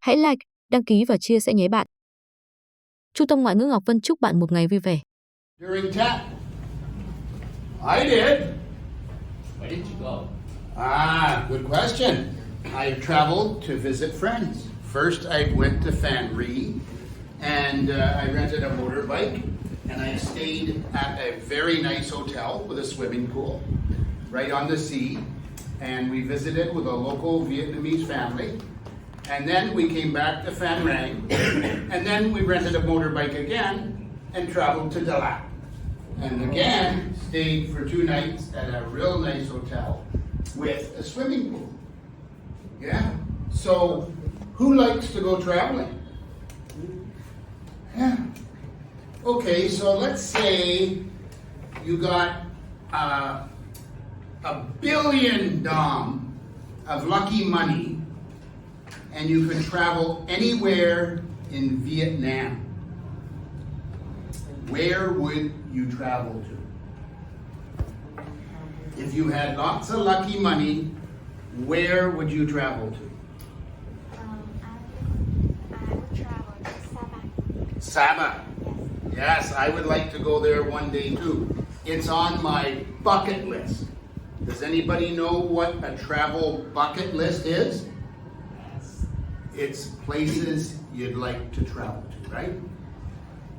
Hãy like, đăng ký và chia sẻ nhé bạn. Trung tâm Ngoại ngữ Ngọc Vân chúc bạn một ngày vui vẻ. During TAP? I did. Where did you go? Good question. I traveled to visit friends. First, I went to Fan Ri, and I rented a motorbike, and I stayed at a very nice hotel with a swimming pool right on the sea, and we visited with a local Vietnamese family. And then we came back to Phan Rang, and then we rented a motorbike again and traveled to Dalat. And again, stayed for 2 nights at a real nice hotel with a swimming pool. Yeah. So, who likes to go traveling? Yeah. Okay, so let's say you got $1 billion dong of lucky money, and you could travel anywhere in Vietnam. Where would you travel to? If you had lots of lucky money, where would you travel to? I would travel to Sabah. Sabah. Yes, I would like to go there one day too. It's on my bucket list. Does anybody know what a travel bucket list is? It's places you'd like to travel to, right?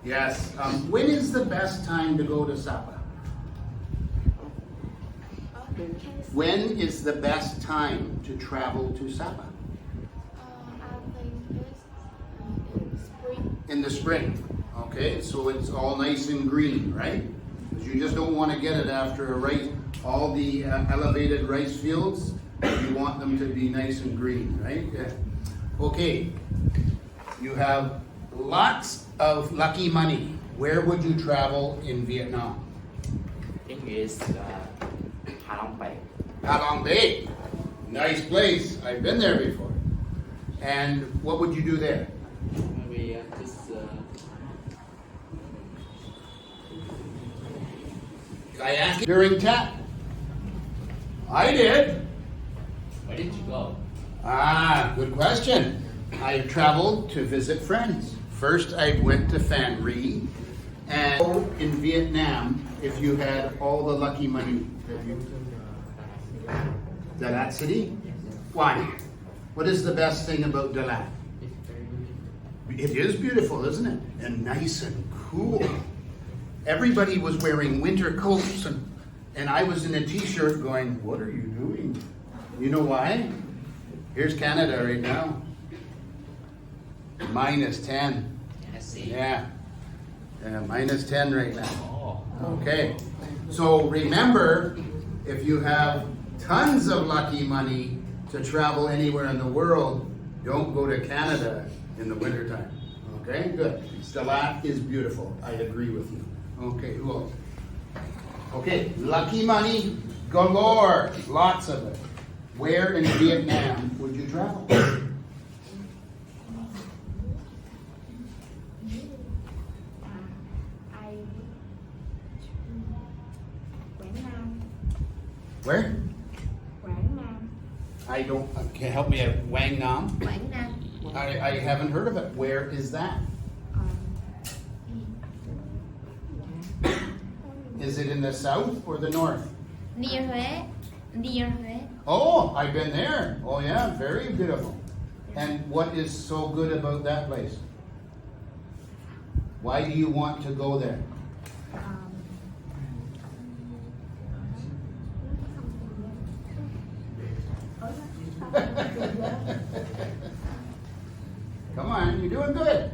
Yes. When is the best time to go to Sabah? When is the best time to travel to Sabah? I think it's in spring. In the spring. Okay, so it's all nice and green, right? Because you just don't want to get it after all the elevated rice fields. You want them to be nice and green, right? Yeah. Okay, you have lots of lucky money. Where would you travel in Vietnam? I think it's Ha Long Bay. Ha Long Bay. Nice place. I've been there before. And what would you do there? Maybe just Kayaking during TAP? I did. Where did you go? Good question. I traveled to visit friends. First, I went to Phan Ri, and in Vietnam, if you had all the lucky money, Dalat City? Why? What is the best thing about Dalat? It is beautiful, isn't it? And nice and cool. Everybody was wearing winter coats, and I was in a t-shirt going, what are you doing? You know why? Here's Canada right now. -10. Tennessee. Yeah. -10 right now. Oh. Okay. So remember, if you have tons of lucky money to travel anywhere in the world, don't go to Canada in the wintertime. Okay, good. Dalat is beautiful. I agree with you. Okay, who else? Okay, lucky money galore. Lots of it. Where in Vietnam would you travel? Where? Quảng Nam. I don't. Can you help me out? Wang Nam? Quảng Nam. I haven't heard of it. Where is that? Is it in the south or the north? Near Huế. Near Huế. Oh, I've been there. Oh yeah, very beautiful. And what is so good about that place? Why do you want to go there? Come on, you're doing good.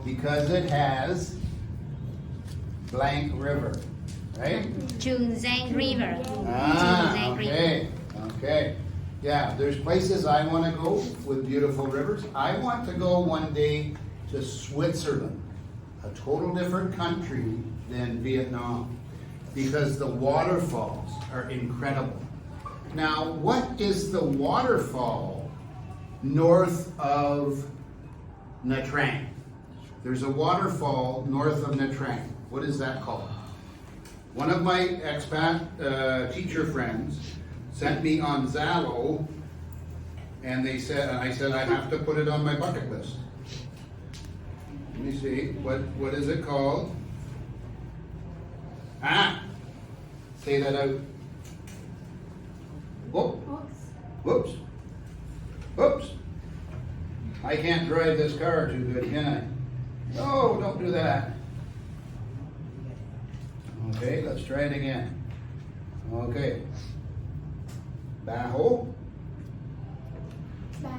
Because it has blank river, right? Trường Giang River. Okay. Yeah, there's places I want to go with beautiful rivers. I want to go one day to Switzerland, a total different country than Vietnam, because the waterfalls are incredible. Now, what is the waterfall north of Nha Trang. There's a waterfall north of Nha Trang. What is that called? One of my expat teacher friends sent me on Zallo, and I said I have to put it on my bucket list. Let me see, what is it called? Say that out. Whoop. Whoops. Whoops. I can't drive this car too good, can I? No, don't do that. Okay, let's try it again. Okay. Baho. Bà.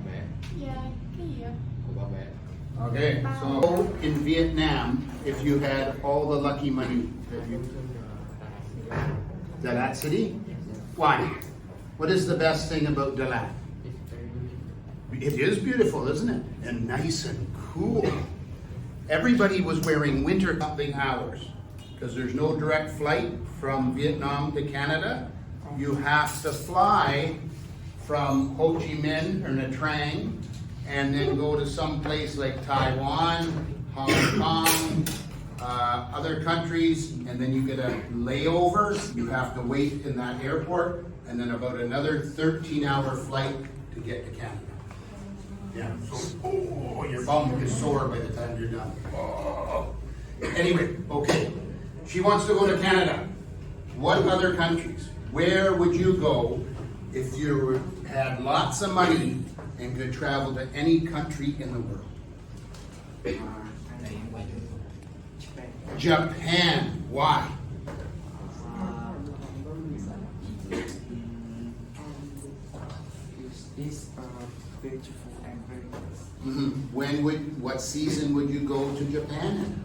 Mẹ Dạ, cái gì ạ? của ba mẹ. Okay, so in Vietnam, if you had all the lucky money, Dalat City? Why? What is the best thing about Dalat? It is beautiful, isn't it? And nice and cool. Everybody was wearing winter something hours because there's no direct flight from Vietnam to Canada. You have to fly from Ho Chi Minh or Nha Trang and then go to some place like Taiwan, Hong Kong, other countries, and then you get a layover. You have to wait in that airport, and then about another 13-hour flight to get to Canada. Yeah, so your bum is sore by the time you're done. Oh. Anyway, okay. She wants to go to Canada. What other countries? Where would you go if you had lots of money and could travel to any country in the world? Anh này quay Japan. Japan. Why? It's beautiful and very nice. What season would you go to Japan in?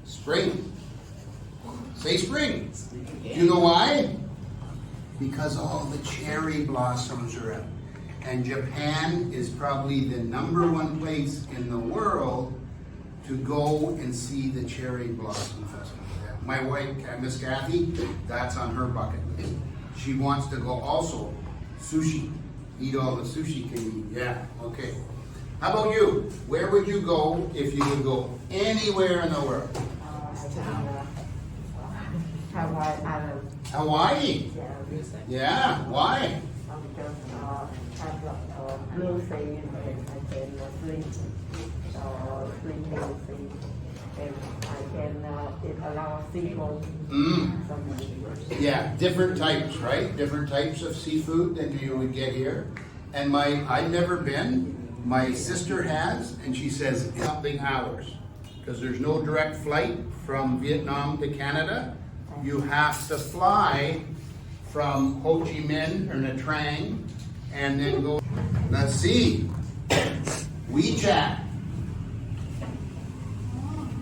Spring. Say spring. Do you know why? Because all the cherry blossoms are out. And Japan is probably the #1 place in the world to go and see the cherry blossom festival. My wife, Miss Kathy, that's on her bucket list. She wants to go also sushi, eat all the sushi can eat. Yeah, okay. How about you? Where would you go if you could go anywhere in the world? Hawaii Island. Hawaii? Yeah, why? Because have blue sea and I can sleep sleeping sea and I can eat a lot of seafood. Yeah, different types, right? Different types of seafood than you would get here. And I've never been. My sister has, and she says something hours because there's no direct flight from Vietnam to Canada. You have to fly from Ho Chi Minh or Nha Trang and then go. Let's see. WeChat.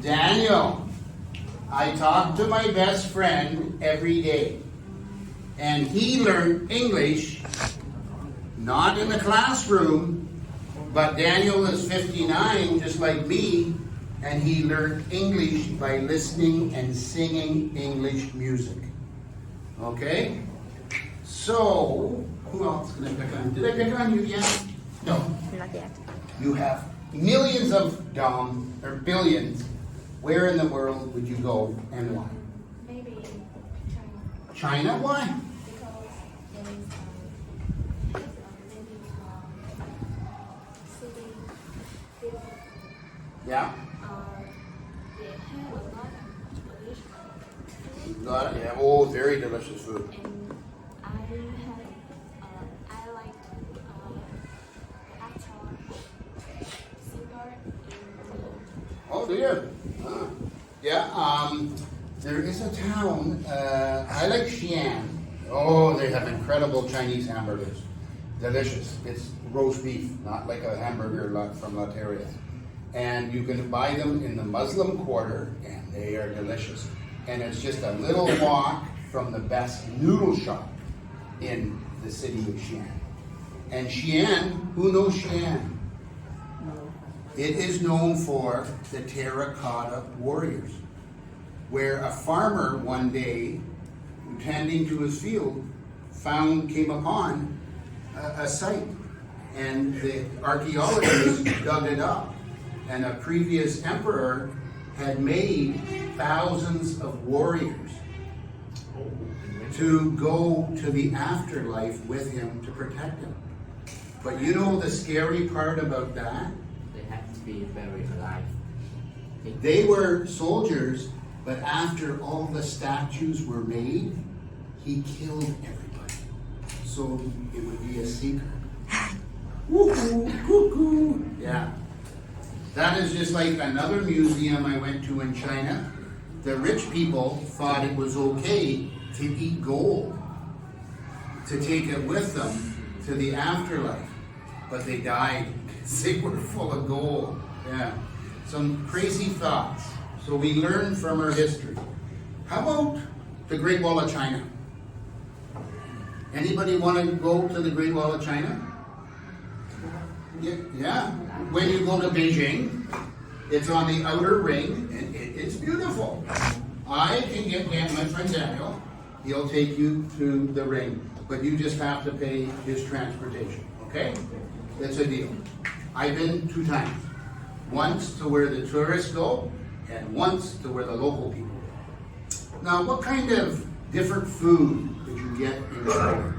Daniel, I talk to my best friend every day, and he learned English not in the classroom, but Daniel is 59, just like me, and he learned English by listening and singing English music. Okay? So, who else can I pick on? Did I pick on you yet? No. Not yet. You have millions of or billions. Where in the world would you go and why? Maybe China. China? Why? Because there is maybe city beautiful. Yeah? They have a lot of delicious food. Got it? Yeah. Oh, very delicious food. And I like actor singer in Oh, do you? Ah. Yeah. There is a town. I like Xi'an. Oh, they have incredible Chinese hamburgers. Delicious. It's roast beef, not like a hamburger from Lateria. And you can buy them in the Muslim Quarter, and they are delicious. And it's just a little walk from the best noodle shop in the city of Xi'an. And Xi'an, who knows Xi'an? It is known for the terracotta warriors, where a farmer one day, tending to his field, came upon a site, and the archaeologists dug it up, and a previous emperor had made thousands of warriors to go to the afterlife with him to protect him. But you know the scary part about that? They have to be very alive. They were soldiers, but after all the statues were made, he killed everybody. So it would be a secret. Woo-hoo, cuckoo. Yeah. That is just like another museum I went to in China. The rich people thought it was okay to eat gold, to take it with them to the afterlife. But they died because they were full of gold. Yeah. Some crazy thoughts. So we learn from our history. How about the Great Wall of China? Anybody want to go to the Great Wall of China? Yeah. When you go to Beijing, it's on the outer ring, and it's beautiful. I can get my friend Daniel. He'll take you to the ring, but you just have to pay his transportation, okay? It's a deal. I've been 2 times. Once to where the tourists go, and once to where the local people go. Now, what kind of different food did you get in China?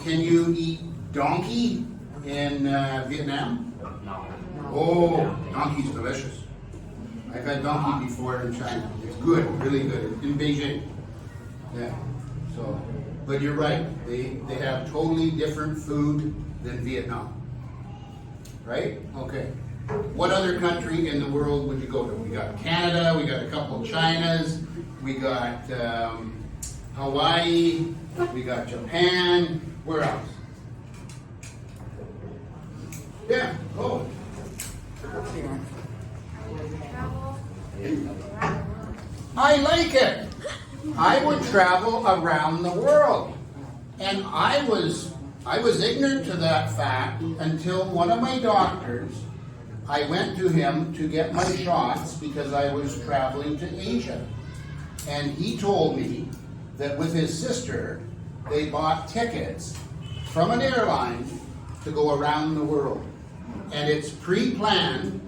Can you eat donkey in Vietnam? No. Oh, donkey's delicious. I've had donkey before in China. It's good, really good. In Beijing. Yeah. So, but you're right. They have totally different food than Vietnam. Right? Okay. What other country in the world would you go to? We got Canada, we got a couple of Chinas, we got Hawaii, we got Japan. Where else? Yeah, go. I like it. I would travel around the world. And I was ignorant to that fact until one of my doctors, I went to him to get my shots because I was traveling to Asia. And he told me that with his sister, they bought tickets from an airline to go around the world. And it's pre-planned,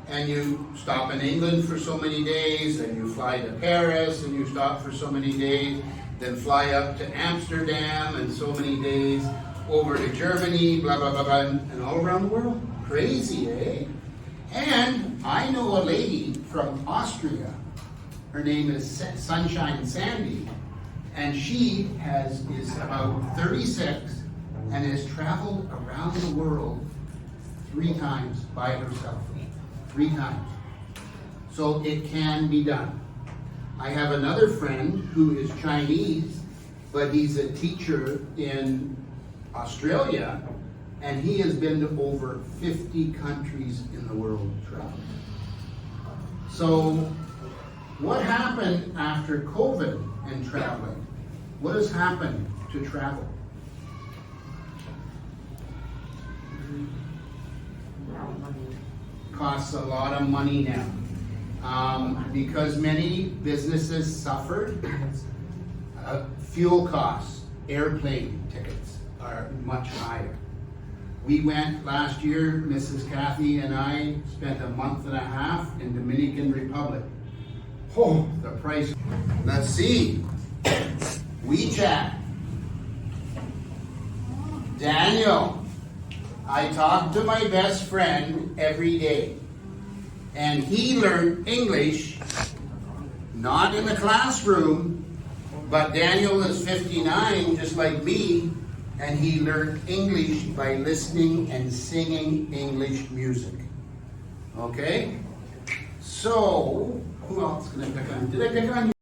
and you stop in England for so many days, and you fly to Paris, and you stop for so many days, then fly up to Amsterdam, and so many days over to Germany, blah, blah, blah, blah, and all around the world. Crazy, eh? And I know a lady from Austria. Her name is Sunshine Sandy, and she is about 36 and has traveled around the world 3 times by herself. 3 times. So it can be done. I have another friend who is Chinese, but he's a teacher in Australia, and he has been to over 50 countries in the world traveling. So what happened after COVID and traveling? What has happened to travel? Costs a lot of money now. Because many businesses suffered, fuel costs, airplane tickets are much higher. We went last year, Mrs. Kathy and I spent a month and a half in Dominican Republic. Oh, the price. Let's see. WeChat. Daniel. I talk to my best friend every day. And he learned English, not in the classroom, but Daniel is 59, just like me, and he learned English by listening and singing English music. Okay? So, who else can I pick on? Did I pick on you?